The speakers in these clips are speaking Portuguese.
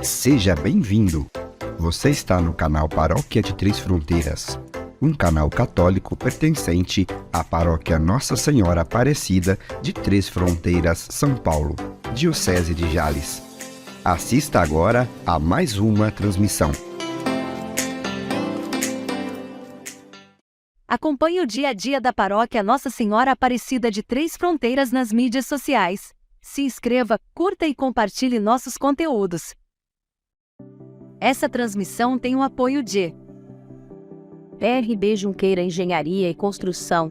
Seja bem-vindo! Você está no canal Paróquia de Três Fronteiras, um canal católico pertencente à Paróquia Nossa Senhora Aparecida de Três Fronteiras, São Paulo, Diocese de Jales. Assista agora a mais uma transmissão. Acompanhe o dia a dia da Paróquia Nossa Senhora Aparecida de Três Fronteiras nas mídias sociais. Se inscreva, curta e compartilhe nossos conteúdos. Essa transmissão tem o apoio de RB Junqueira Engenharia e Construção,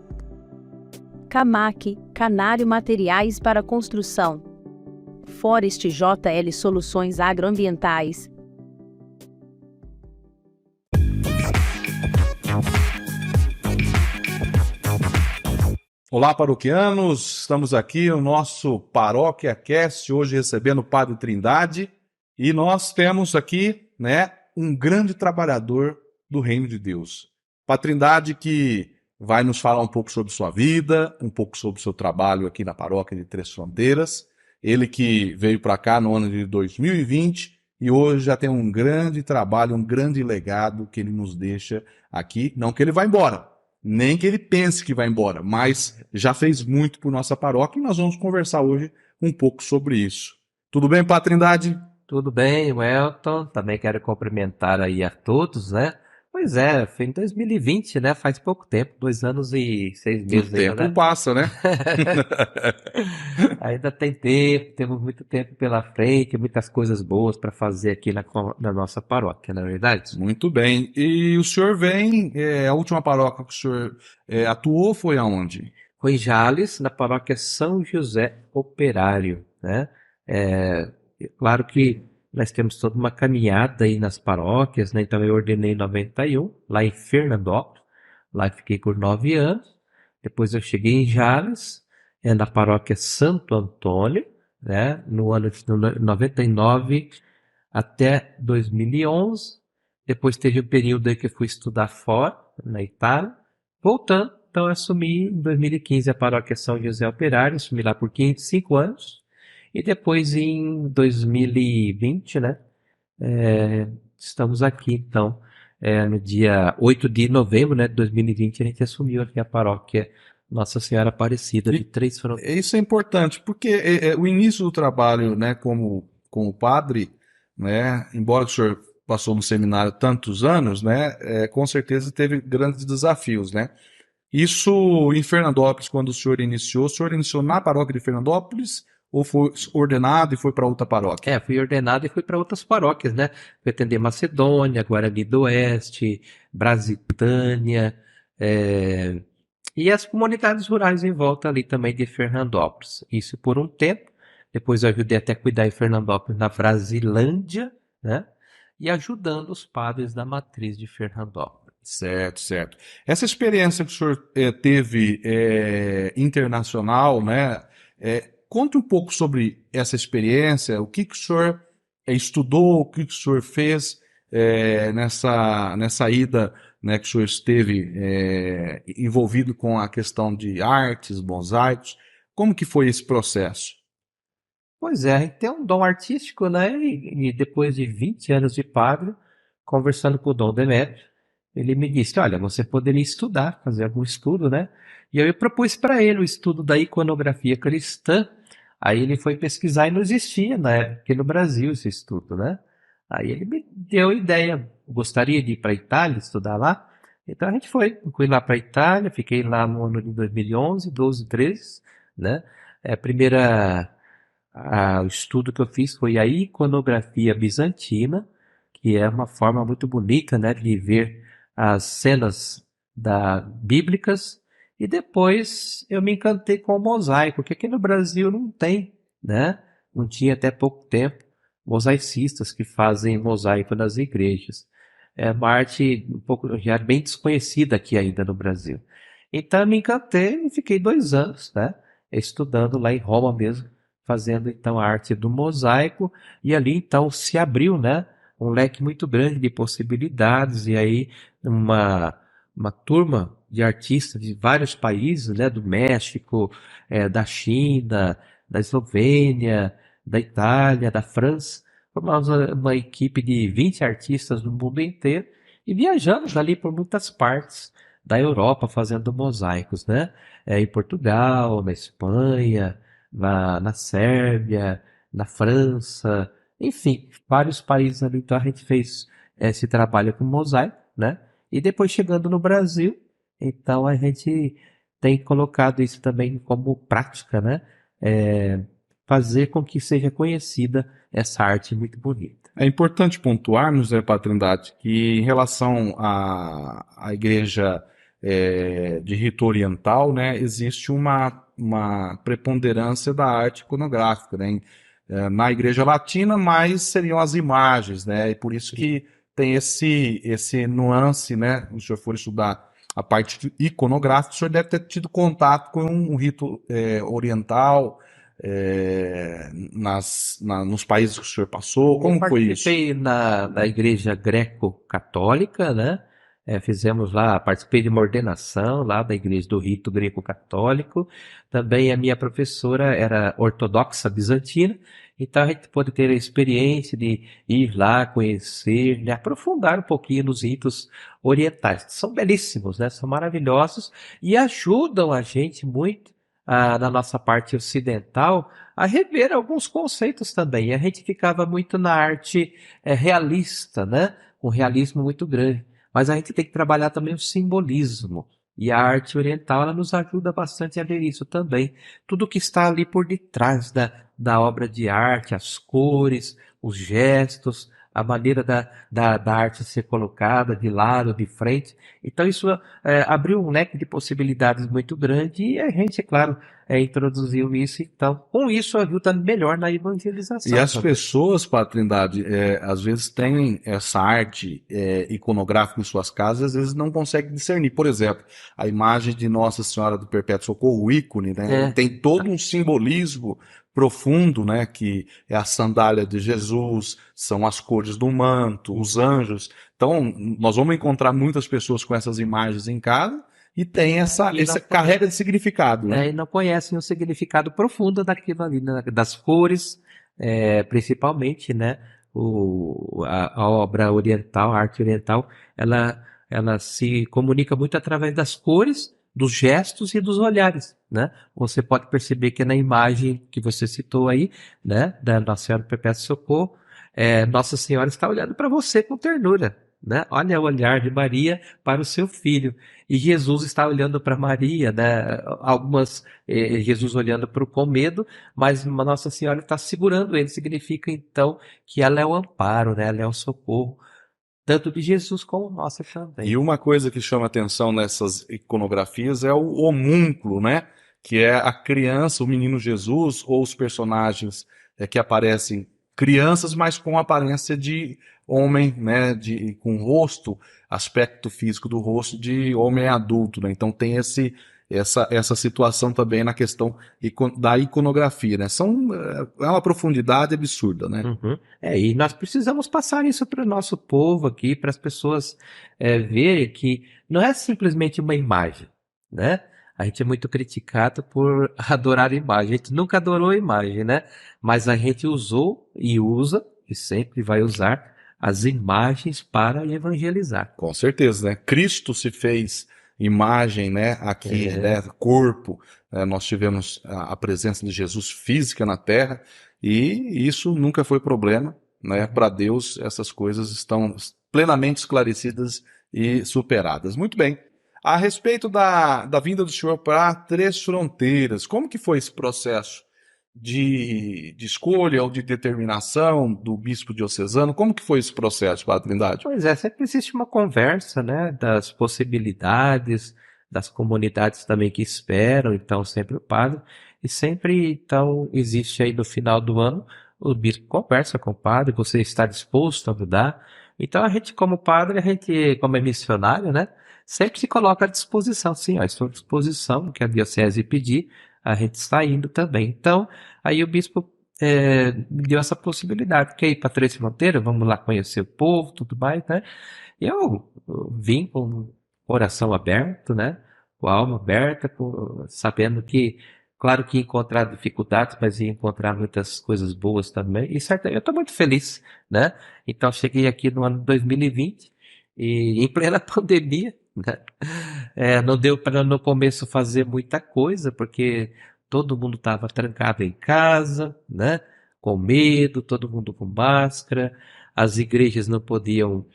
Camac, Canário Materiais para Construção, Forest JL Soluções Agroambientais. Olá, paroquianos! Estamos aqui no nosso Paróquia Cast, hoje recebendo o Padre Trindade, e nós temos aqui, um grande trabalhador do Reino de Deus. Padre Trindade, que vai nos falar um pouco sobre sua vida, um pouco sobre seu trabalho aqui na Paróquia de Três Fronteiras. Ele que veio para cá no ano de 2020 e hoje já tem um grande trabalho, um grande legado que ele nos deixa aqui. Não que ele vá embora, nem que ele pense que vai embora, mas já fez muito por nossa paróquia e nós vamos conversar hoje um pouco sobre isso. Tudo bem, Padre Trindade? Tudo bem, Welton. Também quero cumprimentar aí a todos, Pois é, foi em 2020, Faz pouco tempo, 2 anos e 6 meses. O tempo passa, né? Ainda tem tempo, temos muito tempo pela frente, muitas coisas boas para fazer aqui na nossa paróquia, não é verdade? Muito bem. E o senhor vem, a última paróquia que o senhor atuou foi aonde? Foi em Jales, na paróquia São José Operário, Claro que nós temos toda uma caminhada aí nas paróquias, Então eu ordenei em 91, lá em Fernandópolis, lá fiquei por 9 anos. Depois eu cheguei em Jales, na paróquia Santo Antônio, no ano de 99 até 2011. Depois teve um período aí que eu fui estudar fora, na Itália. Voltando, então eu assumi em 2015 a paróquia São José Operário, assumi lá por 5 anos. E depois em 2020, estamos aqui então, no dia 8 de novembro, de 2020, a gente assumiu aqui a paróquia Nossa Senhora Aparecida de Três Fronteiras. Isso é importante, porque o início do trabalho, como padre, embora o senhor passou no seminário tantos anos, com certeza teve grandes desafios, Isso em Fernandópolis, quando o senhor iniciou na paróquia de Fernandópolis, ou foi ordenado e foi para outra paróquia? Fui ordenado e fui para outras paróquias, Fui atender Macedônia, Guarani do Oeste, Brasitânia, e as comunidades rurais em volta ali também de Fernandópolis. Isso por um tempo. Depois eu ajudei até a cuidar em Fernandópolis, na Brasilândia, e ajudando os padres da matriz de Fernandópolis. Certo, certo. Essa experiência que o senhor teve internacional, conte um pouco sobre essa experiência, o que o senhor estudou, o que o senhor fez nessa ida, que o senhor esteve envolvido com a questão de artes, mosaicos. Como que foi esse processo? Pois é, a gente tem um dom artístico, E depois de 20 anos de padre, conversando com o Dom Demétrio, ele me disse, olha, você poderia estudar, fazer algum estudo, E eu propus para ele o estudo da iconografia cristã. Aí ele foi pesquisar e não existia na época aqui no Brasil esse estudo, Aí ele me deu a ideia, gostaria de ir para a Itália, estudar lá. Então a gente fui lá para a Itália, fiquei lá no ano de 2011, 12, 13, o estudo que eu fiz foi a iconografia bizantina, que é uma forma muito bonita, de ver as cenas bíblicas. E depois eu me encantei com o mosaico, que aqui no Brasil não tem, Não tinha até pouco tempo mosaicistas que fazem mosaico nas igrejas. É uma arte um pouco já bem desconhecida aqui ainda no Brasil. Então eu me encantei e fiquei 2 anos, estudando lá em Roma mesmo, fazendo então a arte do mosaico, e ali então se abriu, um leque muito grande de possibilidades, e aí uma turma de artistas de vários países, do México, da China, da Eslovênia, da Itália, da França. Formamos uma equipe de 20 artistas do mundo inteiro e viajamos ali por muitas partes da Europa fazendo mosaicos, né? Em Portugal, na Espanha, na Sérvia, na França, enfim, vários países ali. Então a gente fez esse trabalho com mosaico, né? E depois chegando no Brasil, então a gente tem colocado isso também como prática, né? Fazer com que seja conhecida essa arte muito bonita. É importante pontuarmos, Padre Trindade, que em relação à igreja de rito oriental, né, existe uma preponderância da arte iconográfica, né? Na igreja latina, mais seriam as imagens, né? E por isso que tem esse nuance, né? Se o senhor for estudar a parte iconográfica, o senhor deve ter tido contato com um rito oriental, nos países que o senhor passou. Como foi isso? Eu participei na igreja greco-católica, né? Fizemos lá, participei de uma ordenação lá da igreja do rito greco-católico. Também a minha professora era ortodoxa bizantina, então a gente pôde ter a experiência de ir lá, conhecer, né? Aprofundar um pouquinho nos ritos orientais. São belíssimos, né? São maravilhosos e ajudam a gente muito na nossa parte ocidental a rever alguns conceitos também. E a gente ficava muito na arte realista, né? Um realismo muito grande. Mas a gente tem que trabalhar também o simbolismo. E a arte oriental ela nos ajuda bastante a ver isso também. Tudo que está ali por detrás da obra de arte, as cores, os gestos, a maneira da arte ser colocada de lado, de frente. Então isso abriu um leque de possibilidades muito grande e a gente, é claro, introduziu isso. Então, com isso ajuda melhor na evangelização. E as também. pessoas, Padre Trindade, às vezes têm essa arte iconográfica em suas casas, às vezes não conseguem discernir. Por exemplo, a imagem de Nossa Senhora do Perpétuo Socorro, o ícone, né? Tem todo um simbolismo profundo, né? Que é a sandália de Jesus, são as cores do manto, os anjos. Então, nós vamos encontrar muitas pessoas com essas imagens em casa e tem essa carrega de significado, né? E não conhecem o significado profundo daquilo ali, né? Das cores, principalmente, né? A obra oriental, a arte oriental, ela se comunica muito através das cores, dos gestos e dos olhares, né? Você pode perceber que na imagem que você citou aí, né? Da Nossa Senhora do Perpétuo Socorro, Nossa Senhora está olhando para você com ternura, né? Olha o olhar de Maria para o seu filho. E Jesus está olhando para Maria, né? Jesus olhando com medo, mas Nossa Senhora está segurando ele. Significa então que ela é o amparo, né? Ela é o socorro, tanto de Jesus como nossa também. E uma coisa que chama atenção nessas iconografias é o homúnculo, né? Que é a criança, o menino Jesus, ou os personagens que aparecem crianças, mas com aparência de homem, né? Com rosto, aspecto físico do rosto de homem adulto, né? Então tem essa situação também na questão da iconografia, né? É uma profundidade absurda, né? Uhum. E nós precisamos passar isso para o nosso povo aqui, para as pessoas verem que não é simplesmente uma imagem, né? A gente é muito criticado por adorar imagem. A gente nunca adorou a imagem, né? Mas a gente usou e usa, e sempre vai usar, as imagens para evangelizar. Com certeza, né? Cristo se fez imagem, né? Aqui, né? Corpo. Nós tivemos a presença de Jesus física na Terra e isso nunca foi problema, né? Para Deus, essas coisas estão plenamente esclarecidas e superadas. Muito bem. A respeito da vinda do Senhor para Três Fronteiras, como que foi esse processo de escolha ou de determinação do bispo diocesano? Como que foi esse processo, Padre Trindade? Pois é, sempre existe uma conversa, né, das possibilidades, das comunidades também que esperam, então sempre o padre, e sempre, então, existe aí no final do ano, o bispo conversa com o padre, você está disposto a mudar? Então a gente como padre, a gente como é missionário, né, sempre se coloca à disposição, sim, ó, estou à disposição, o que a diocese pedir, a gente está indo também. Então, aí o bispo me deu essa possibilidade. Quer ir para Três Fronteiras? Vamos lá conhecer o povo, tudo mais, né? Eu vim com o coração aberto, né? Com a alma aberta, sabendo que Claro que ia encontrar dificuldades, mas ia encontrar muitas coisas boas também. E certamente eu estou muito feliz, né? Então cheguei aqui no ano 2020 e em plena pandemia, né? Não deu para no começo fazer muita coisa, porque todo mundo estava trancado em casa, né? Com medo, todo mundo com máscara, as igrejas não podiam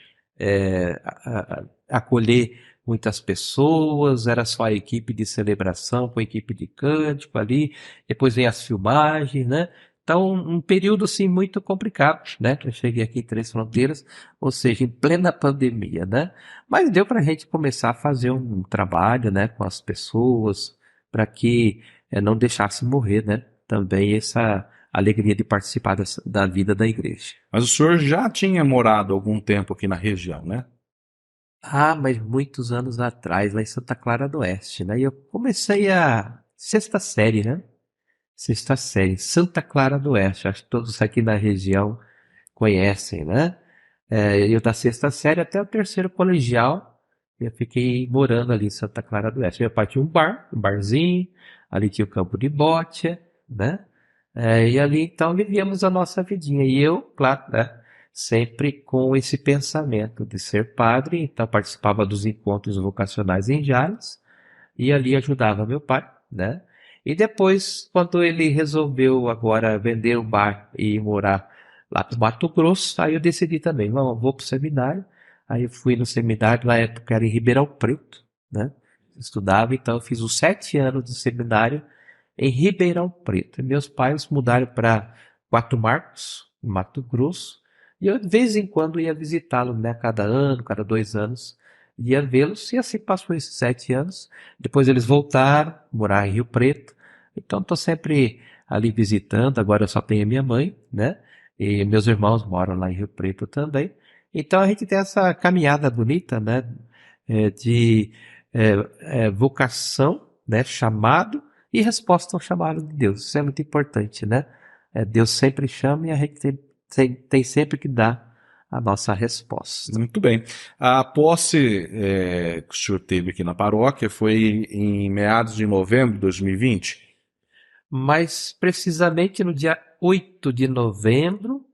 acolher muitas pessoas, era só a equipe de celebração com a equipe de cântico ali, depois vem as filmagens, né? Então, um período assim muito complicado, né? Que eu cheguei aqui em Três Fronteiras, ou seja, em plena pandemia, né? Mas deu para a gente começar a fazer um trabalho, né, com as pessoas, para que não deixasse morrer, né? Também essa alegria de participar da vida da igreja. Mas o senhor já tinha morado algum tempo aqui na região, né? Ah, mas muitos anos atrás, lá em Santa Clara do Oeste, né? E eu comecei a sexta série, né? Sexta série, Santa Clara do Oeste. Acho que todos aqui na região conhecem, né? Eu da sexta série até o terceiro colegial, eu fiquei morando ali em Santa Clara do Oeste. Meu pai tinha um barzinho, ali tinha o campo de bote, né? E ali então vivíamos a nossa vidinha. E eu, claro, né? Sempre com esse pensamento de ser padre, então participava dos encontros vocacionais em Jales e ali ajudava meu pai, né? E depois, quando ele resolveu agora vender o bar e ir morar lá para Mato Grosso, aí eu decidi também, vou para o seminário. Aí eu fui no seminário, na época era em Ribeirão Preto, né? Estudava, então eu fiz os 7 anos de seminário em Ribeirão Preto. E meus pais mudaram para Quatro Marcos, em Mato Grosso, e eu de vez em quando ia visitá-lo, né? Cada ano, cada 2 anos, ia vê-los, e assim passou esses 7 anos. Depois eles voltaram, morar em Rio Preto. Então estou sempre ali visitando. Agora eu só tenho a minha mãe, né? E meus irmãos moram lá em Rio Preto também. Então a gente tem essa caminhada bonita, né? De vocação, né? Chamado e resposta ao chamado de Deus. Isso é muito importante, né? Deus sempre chama e a gente tem sempre que dar a nossa resposta. Muito bem. A posse que o senhor teve aqui na paróquia foi em meados de novembro de 2020? Mais precisamente no dia 8 de novembro,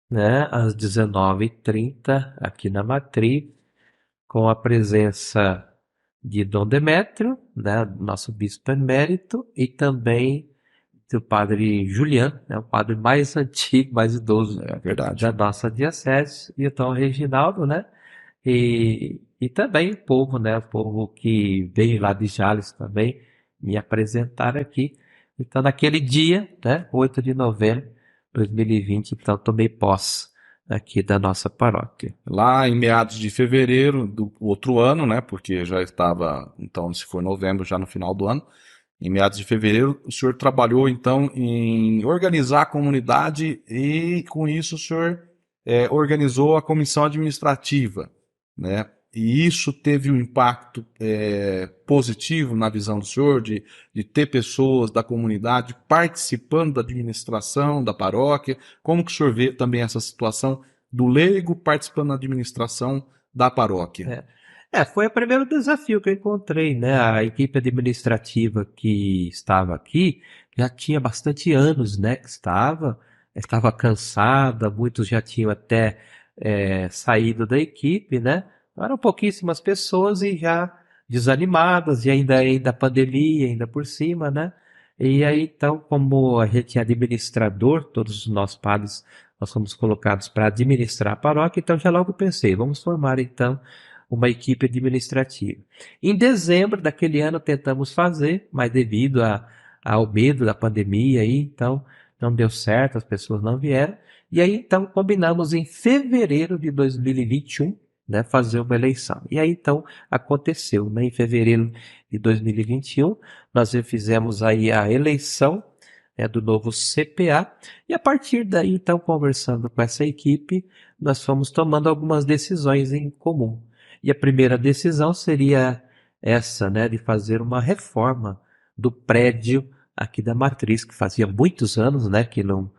né, às 19h30, aqui na Matriz, com a presença de Dom Demétrio, né, nosso bispo emérito, e também do padre Juliano, né, o padre mais antigo, mais idoso Verdade. da nossa diocese, e o Dom Reginaldo, né, e também o povo, né, o povo que veio lá de Jales também, me apresentar aqui. Então, naquele dia, né, 8 de novembro de 2020, então, tomei posse aqui da nossa paróquia. Lá em meados de fevereiro do outro ano, né? Porque já estava, então, se for novembro, já no final do ano. Em meados de fevereiro, o senhor trabalhou, então, em organizar a comunidade e, com isso, o senhor organizou a comissão administrativa, né? E isso teve um impacto positivo na visão do senhor, de ter pessoas da comunidade participando da administração da paróquia. Como que o senhor vê também essa situação do leigo participando da administração da paróquia? Foi o primeiro desafio que eu encontrei, né? A equipe administrativa que estava aqui já tinha bastante anos, né? Que estava cansada, muitos já tinham até saído da equipe, né? Eram pouquíssimas pessoas e já desanimadas, e ainda a pandemia, ainda por cima, né? E aí, então, como a gente é administrador, todos os nossos padres, nós fomos colocados para administrar a paróquia, então já logo pensei, vamos formar então uma equipe administrativa. Em dezembro daquele ano tentamos fazer, mas devido ao medo da pandemia, aí, então não deu certo, as pessoas não vieram. E aí então combinamos em fevereiro de 2021, né, fazer uma eleição. E aí então aconteceu, né, em fevereiro de 2021, nós fizemos aí a eleição, né, do novo CPA, e a partir daí então conversando com essa equipe, nós fomos tomando algumas decisões em comum. E a primeira decisão seria essa, né, de fazer uma reforma do prédio aqui da Matriz, que fazia muitos anos, né, que não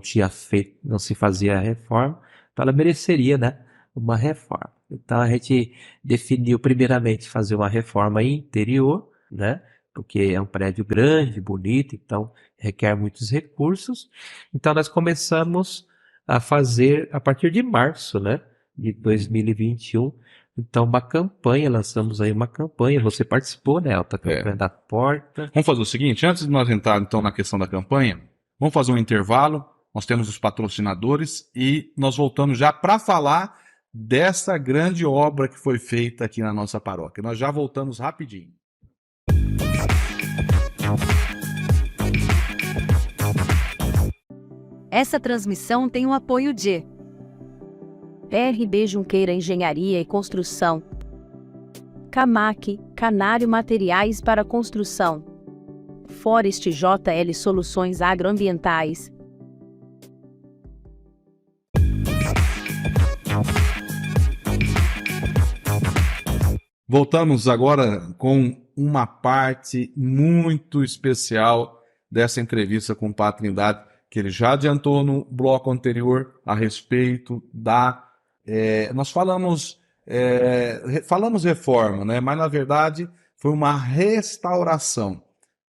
tinha feito, não se fazia reforma, então ela mereceria, né, uma reforma. Então a gente definiu primeiramente fazer uma reforma interior, né, porque é um prédio grande, bonito, então requer muitos recursos. Então nós começamos a fazer a partir de março, né, de 2021. Então uma campanha, lançamos aí uma campanha, você participou, né, Elton, a campanha da porta. Vamos fazer o seguinte, antes de nós entrar então na questão da campanha, vamos fazer um intervalo, nós temos os patrocinadores e nós voltamos já para falar dessa grande obra que foi feita aqui na nossa paróquia. Nós já voltamos rapidinho. Essa transmissão tem o apoio de PRB Junqueira Engenharia e Construção, Camac, Canário Materiais para Construção, Forest JL Soluções Agroambientais. Voltamos agora com uma parte muito especial dessa entrevista com o Padre Trindade, que ele já adiantou no bloco anterior a respeito da... nós falamos reforma, né? Mas na verdade foi uma restauração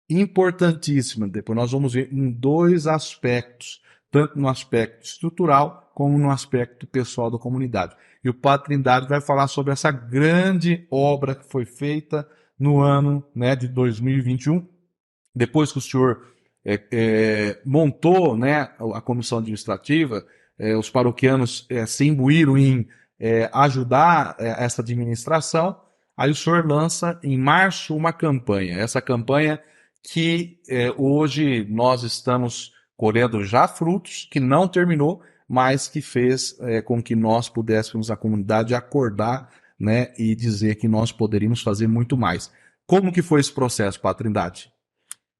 importantíssima. Depois nós vamos ver em dois aspectos, tanto no aspecto estrutural como no aspecto pessoal da comunidade. E o Padre Trindade vai falar sobre essa grande obra que foi feita no ano, né, de 2021, depois que o senhor montou, né, a comissão administrativa, os paroquianos se imbuíram em ajudar essa administração. Aí o senhor lança em março uma campanha, essa campanha que hoje nós estamos colhendo já frutos, que não terminou, mas que fez com que nós pudéssemos, a comunidade, acordar, né, e dizer que nós poderíamos fazer muito mais. Como que foi esse processo, Padre Trindade?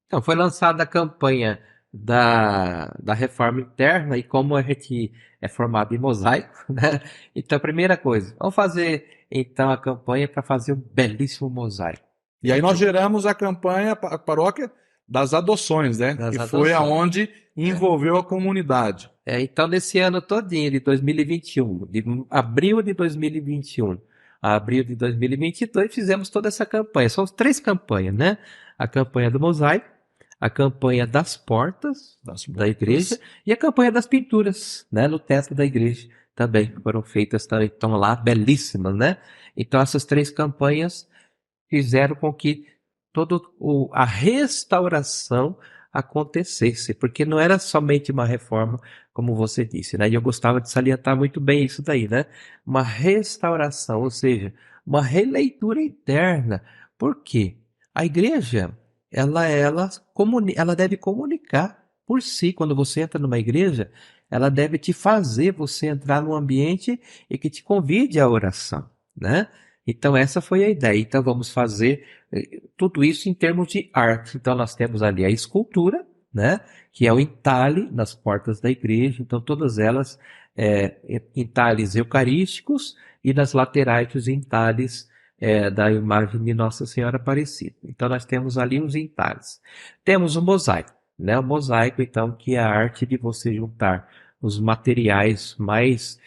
Então, foi lançada a campanha da reforma interna, e como a gente é formado em mosaico, né? Então, a primeira coisa, vamos fazer então a campanha para fazer um belíssimo mosaico. E aí nós geramos a campanha, a paróquia das adoções, né? Que foi aonde envolveu a comunidade. Então, nesse ano todinho, de 2021, de abril de 2021 a abril de 2022, fizemos toda essa campanha. São 3 campanhas, né? A campanha do mosaico, a campanha das portas da igreja e a campanha das pinturas, né, no teto da igreja também, que foram feitas, estão lá, belíssimas, né? Então essas 3 campanhas fizeram com que toda a restauração acontecesse, porque não era somente uma reforma, como você disse, né? E eu gostava de salientar muito bem isso daí, né? Uma restauração, ou seja, uma releitura interna. Por quê? A igreja, ela deve comunicar por si. Quando você entra numa igreja, ela deve te fazer você entrar num ambiente e que te convide à oração, né? Então essa foi a ideia. Então vamos fazer tudo isso em termos de arte. Então nós temos ali a escultura, né, que é o entalhe nas portas da igreja. Então todas elas entalhes eucarísticos, e nas laterais os entalhes da imagem de Nossa Senhora Aparecida. Então nós temos ali os entalhes. Temos o mosaico, né? O mosaico, então, que é a arte de você juntar os materiais mais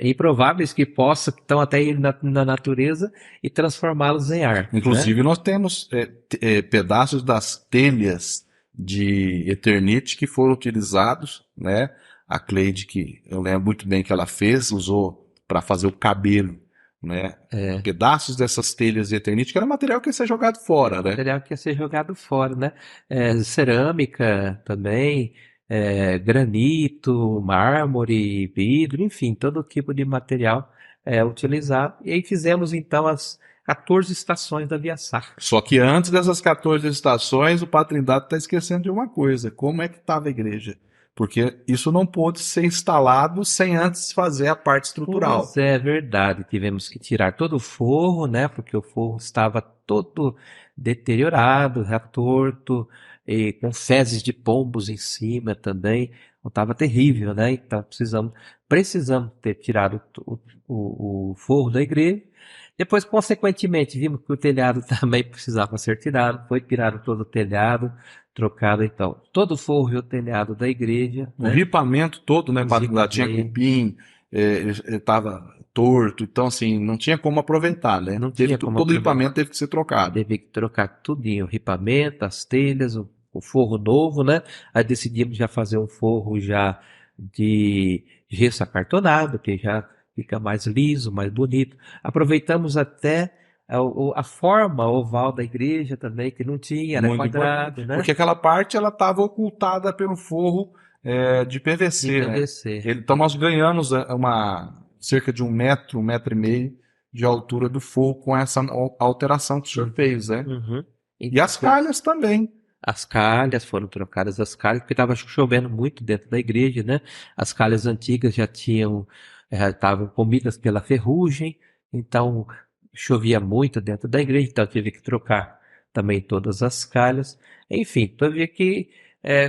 improváveis que estão até aí na natureza, e transformá-los em arte. Inclusive, né? Nós temos pedaços das telhas de Eternite que foram utilizados, né? A Cleide, que eu lembro muito bem que ela usou para fazer o cabelo, né? Pedaços dessas telhas de Eternite, que era material que ia ser jogado fora, né? Material que ia ser jogado fora, né? Cerâmica também, granito, mármore, vidro, enfim, todo tipo de material utilizado. E aí fizemos então as 14 estações da Via Sacra. Só que antes dessas 14 estações, o Padre Trindade está esquecendo de uma coisa: como é que estava a igreja? Porque isso não pôde ser instalado sem antes fazer a parte estrutural. Pois é verdade, tivemos que tirar todo o forro, né? Porque o forro estava todo deteriorado, já torto, e com fezes de pombos em cima também. Estava terrível, né? Então precisamos ter tirado o forro da igreja. Depois, consequentemente, vimos que o telhado também precisava ser tirado. Foi tirado todo o telhado, trocado então todo o forro e o telhado da igreja. O ripamento todo, né? Tinha cupim, ele estava torto, então assim, não tinha como aproveitar, né? Não tinha como Todo o aproveitar. equipamento teve que ser trocado. Teve que trocar tudinho, o ripamento, as telhas, o forro novo, né? Aí decidimos já fazer um forro já de gesso acartonado, que já fica mais liso, mais bonito. Aproveitamos até a forma oval da igreja também, que não tinha, era Muito quadrado, importante. né? Porque aquela parte ela estava ocultada pelo forro de De PVC, né? PVC. Então nós ganhamos cerca de 1 metro, 1,5 metros de altura do forro com essa alteração que o senhor fez, né? Uhum. E as Então, calhas também. as calhas foram trocadas, as calhas, porque estava chovendo muito dentro da igreja, né? As calhas antigas já tinham, estavam comidas pela ferrugem, então chovia muito dentro da igreja, então tive que trocar também todas as calhas. Enfim, tu vê que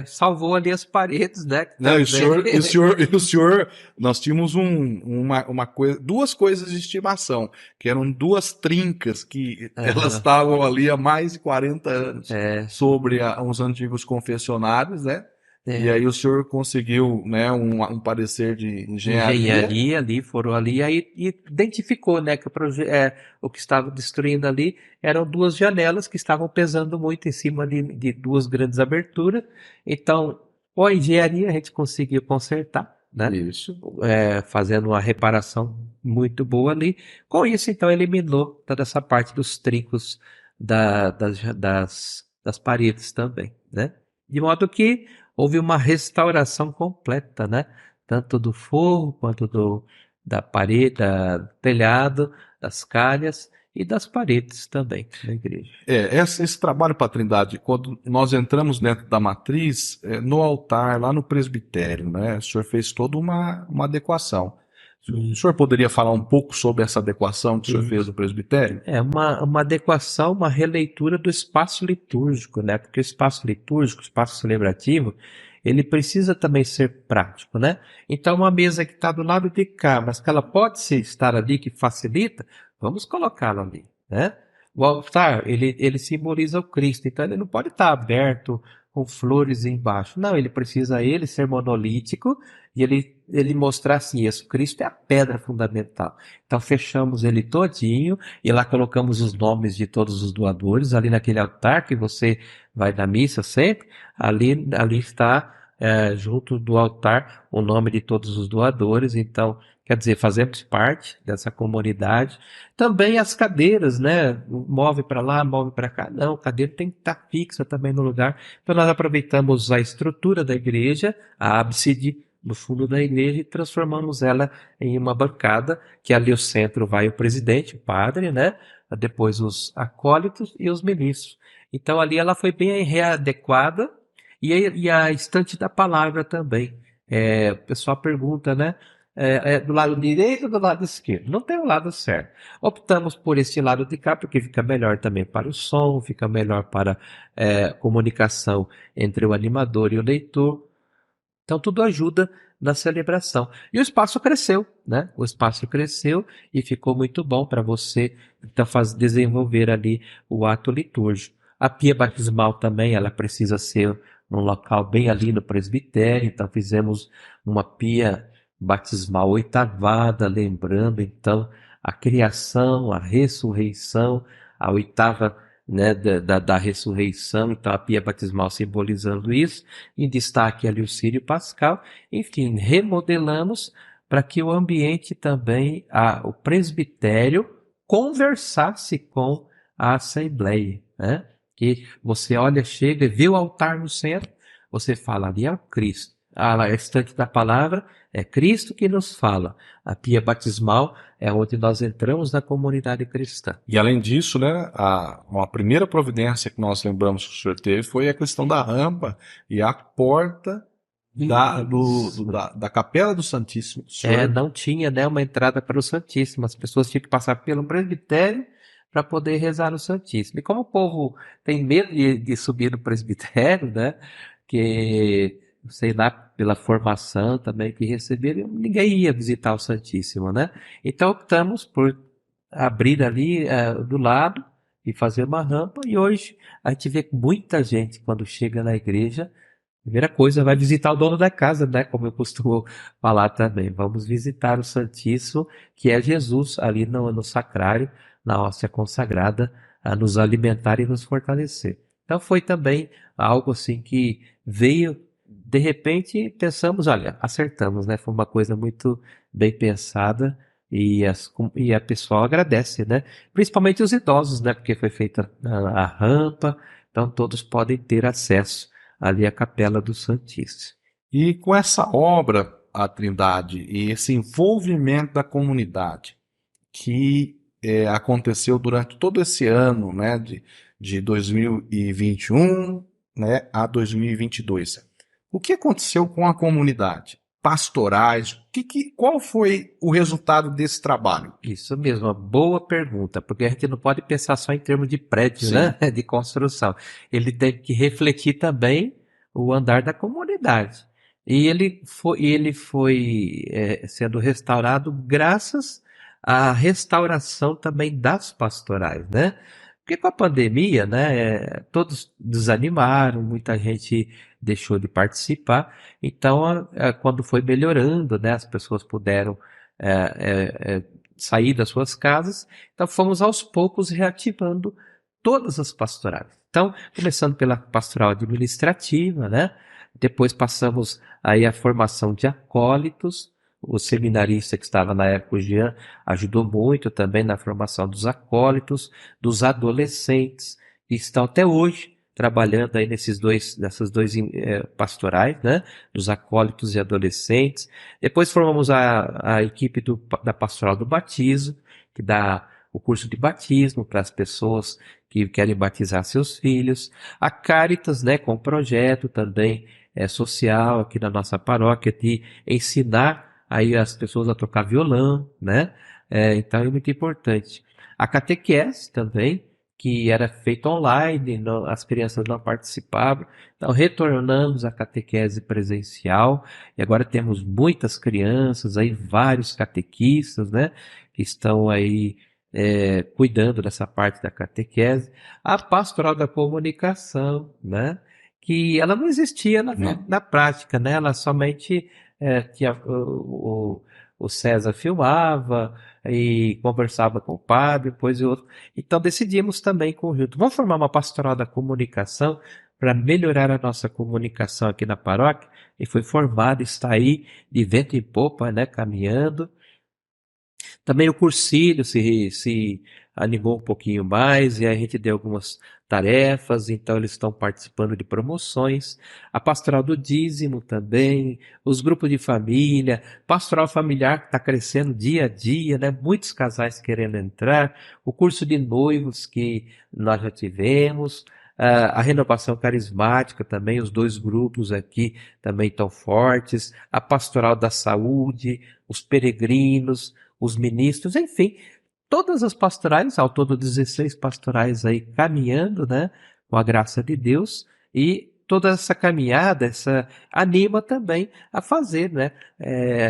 salvou ali as paredes, né? Que Não, também. e o senhor, nós tínhamos uma coisa, duas coisas de estimação, que eram duas trincas que elas Aham, estavam ali há mais de 40 anos é, sobre uns antigos confessionários, né? E é. aí o senhor conseguiu, né, um parecer de engenharia. Engenharia ali, foram ali, aí e identificou, né, que o que estava destruindo ali eram duas janelas que estavam pesando muito em cima de duas grandes aberturas. Então, com a engenharia a gente conseguiu consertar, né, Isso. fazendo uma reparação muito boa ali. Com isso, então, eliminou toda essa parte dos trincos das paredes também, né? De modo que houve uma restauração completa, né? Tanto do forro quanto da parede, do telhado, das calhas e das paredes também da igreja. Esse trabalho para a Trindade, quando nós entramos dentro da matriz, no altar, lá no presbitério, né, o senhor fez toda uma adequação. O senhor poderia falar um pouco sobre essa adequação que o senhor fez no presbitério? É uma adequação, uma releitura do espaço litúrgico, né? Porque o espaço litúrgico, o espaço celebrativo, ele precisa também ser prático, né? Então, uma mesa que está do lado de cá, mas que ela pode estar ali, que facilita, vamos colocá-la ali, né? O altar, ele simboliza o Cristo, então ele não pode estar aberto com flores embaixo. Não, ele precisa ele ser monolítico e ele mostrar assim, isso, Cristo é a pedra fundamental. Então fechamos ele todinho e lá colocamos os nomes de todos os doadores, ali naquele altar que você vai na missa sempre, ali está junto do altar o nome de todos os doadores, então quer dizer, fazemos parte dessa comunidade. Também as cadeiras, né? Move para lá, move para cá. Não, a cadeira tem que estar fixa também no lugar. Então nós aproveitamos a estrutura da igreja, a ábside no fundo da igreja e transformamos ela em uma bancada, que ali o centro vai o presidente, o padre, né? Depois os acólitos e os ministros. Então ali ela foi bem readequada e a estante da palavra também. O pessoal pergunta, né? Do lado direito ou do lado esquerdo? Não tem o lado certo. Optamos por esse lado de cá porque fica melhor também para o som, fica melhor para comunicação entre o animador e o leitor. Então tudo ajuda na celebração. E o espaço cresceu, né? O espaço cresceu e ficou muito bom para você então, desenvolver ali o ato litúrgico. A pia batismal também, ela precisa ser num local bem ali no presbitério, então fizemos uma pia batismal oitavada, lembrando então a criação, a ressurreição, a oitava, né, da ressurreição, então a pia batismal simbolizando isso, em destaque ali o Círio Pascal, enfim, remodelamos para que o ambiente também, o presbitério, conversasse com a Assembleia, né? Que você olha, chega e vê o altar no centro, você fala, ali é o Cristo. A estante da palavra é Cristo que nos fala. A pia batismal é onde nós entramos na comunidade cristã. E além disso, né, uma primeira providência que nós lembramos que o senhor teve foi a questão da rampa e a porta da Capela do Santíssimo. O senhor Não tinha, né, uma entrada para o Santíssimo. As pessoas tinham que passar pelo presbitério para poder rezar no Santíssimo. E como o povo tem medo de subir no presbitério, né, que, sei lá, pela formação também que receberam, ninguém ia visitar o Santíssimo, né? Então optamos por abrir ali do lado e fazer uma rampa. E hoje a gente vê muita gente quando chega na igreja Primeira coisa, vai visitar o dono da casa, né? Como eu costumo falar também. Vamos visitar o Santíssimo, que é Jesus, ali no sacrário, na hóstia consagrada, a nos alimentar e nos fortalecer. Então foi também algo assim que veio, de repente, pensamos, olha, acertamos, né? Foi uma coisa muito bem pensada e a pessoa agradece, né? Principalmente os idosos, né? Porque foi feita a rampa, então todos podem ter acesso ali a Capela do Santíssimo. E com essa obra, a Trindade, e esse envolvimento da comunidade que aconteceu durante todo esse ano, né, de 2021, né, a 2022. O que aconteceu com a comunidade? Pastorais, qual foi o resultado desse trabalho? Isso mesmo, uma boa pergunta, porque a gente não pode pensar só em termos de prédio, Sim. né, de construção. Ele tem que refletir também o andar da comunidade. E ele foi sendo restaurado graças à restauração também das pastorais, né? Porque com a pandemia, né, todos desanimaram, muita gente deixou de participar. Então, quando foi melhorando, né, as pessoas puderam sair das suas casas. Então, fomos aos poucos reativando todas as pastorais. Então, começando pela pastoral administrativa, né? Depois passamos aí a formação de acólitos. O seminarista que estava na época, o Jean, ajudou muito também na formação dos acólitos, dos adolescentes, que estão até hoje trabalhando aí nessas dois pastorais, né? Dos acólitos e adolescentes. Depois formamos a equipe da pastoral do batismo, que dá o curso de batismo para as pessoas que querem batizar seus filhos. A Caritas, né, com projeto também social aqui na nossa paróquia de ensinar aí as pessoas a tocar violão, né? Então é muito importante. A catequese também, que era feita online, as crianças não participavam. Então retornamos à catequese presencial e agora temos muitas crianças, aí vários catequistas, né? Que estão aí cuidando dessa parte da catequese. A pastoral da comunicação, né? Que ela não existia na prática, né? Ela somente tinha o César filmava e conversava com o padre, depois e outro. Então decidimos também em conjunto, vamos formar uma pastoral da comunicação para melhorar a nossa comunicação aqui na paróquia, e foi formada, está aí de vento em popa, né, caminhando. Também o cursilho se animou um pouquinho mais e a gente deu algumas tarefas, então eles estão participando de promoções. A pastoral do dízimo também, os grupos de família, pastoral familiar que está crescendo dia a dia, né? Muitos casais querendo entrar, o curso de noivos que nós já tivemos, a renovação carismática também, os dois grupos aqui também estão fortes, a pastoral da saúde, os peregrinos, os ministros, enfim, todas as pastorais, ao todo 16 pastorais aí caminhando, né, com a graça de Deus, e toda essa caminhada, essa anima também a fazer, né,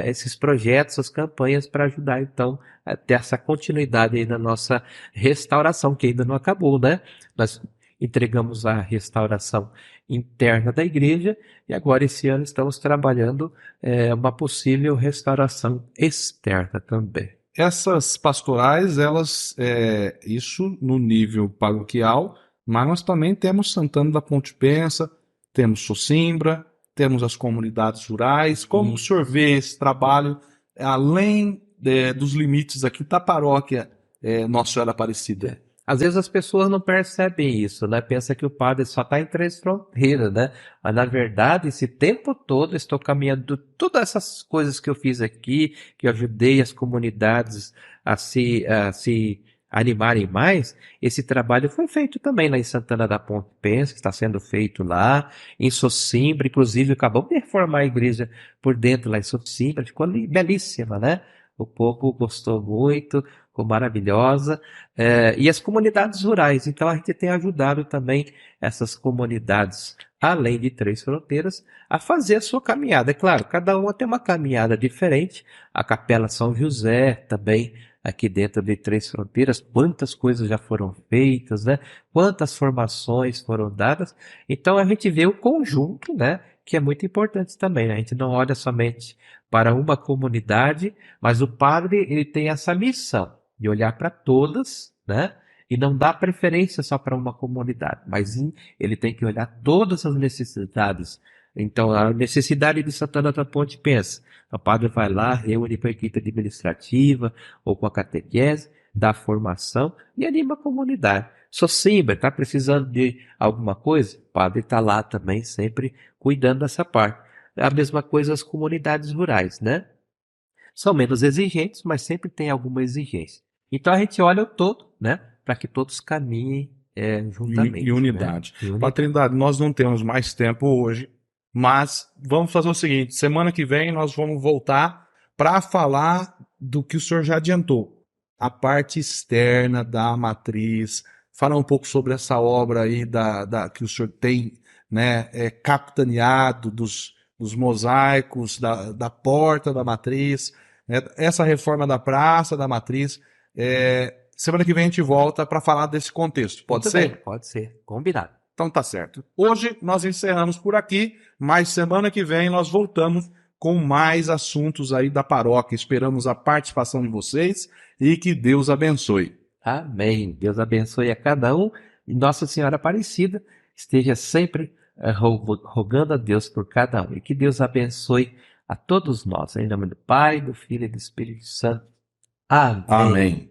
esses projetos, as campanhas para ajudar então a ter essa continuidade aí na nossa restauração, que ainda não acabou, né? Nós entregamos a restauração interna da igreja e agora esse ano estamos trabalhando uma possível restauração externa também. Essas pastorais, elas, isso no nível paroquial, mas nós também temos Santana da Ponte Pensa, temos Socimbra, temos as comunidades rurais. Como o senhor vê esse trabalho, além dos limites aqui da paróquia Nossa Senhora Aparecida? Às vezes as pessoas não percebem isso, né? Pensa que o padre só está em Três Fronteiras, né? Mas na verdade, esse tempo todo eu estou caminhando todas essas coisas que eu fiz aqui, que eu ajudei as comunidades a se animarem mais. Esse trabalho foi feito também lá em Santana da Ponte Pensa, que está sendo feito lá, em Socimbra, inclusive acabamos de reformar a igreja por dentro lá em Socimbra, ficou belíssima, né? O povo gostou muito, ficou maravilhosa. E as comunidades rurais, então a gente tem ajudado também essas comunidades, além de Três Fronteiras, a fazer a sua caminhada. É claro, cada uma tem uma caminhada diferente. A Capela São José também, aqui dentro de Três Fronteiras, quantas coisas já foram feitas, né? Quantas formações foram dadas. Então a gente vê o conjunto, né? que é muito importante também, né? A gente não olha somente para uma comunidade, mas o padre ele tem essa missão de olhar para todas, né? E não dar preferência só para uma comunidade, mas sim, ele tem que olhar todas as necessidades. Então, a necessidade de Santana da Ponte, pensa, o padre vai lá, reúne com a equipe administrativa ou com a catequese, dá formação e anima a comunidade. Socimbra, está precisando de alguma coisa? O padre está lá também, sempre cuidando dessa parte. A mesma coisa as comunidades rurais, né? São menos exigentes, mas sempre tem alguma exigência. Então a gente olha o todo, né? Para que todos caminhem juntamente. Em unidade. Né? Em unidade. Trindade, nós não temos mais tempo hoje, mas vamos fazer o seguinte: semana que vem nós vamos voltar para falar do que o senhor já adiantou, a parte externa da matriz, falar um pouco sobre essa obra aí que o senhor tem, né, capitaneado dos mosaicos, da porta da matriz, né, essa reforma da praça da matriz. Semana que vem a gente volta para falar desse contexto. Pode Muito ser? bem, pode ser. Combinado. Então tá certo. Hoje nós encerramos por aqui, mas semana que vem nós voltamos com mais assuntos aí da paróquia. Esperamos a participação de vocês e que Deus abençoe. Amém. Deus abençoe a cada um e Nossa Senhora Aparecida esteja sempre rogando a Deus por cada um. E que Deus abençoe a todos nós. Em nome do Pai, do Filho e do Espírito Santo. Amém. Amém.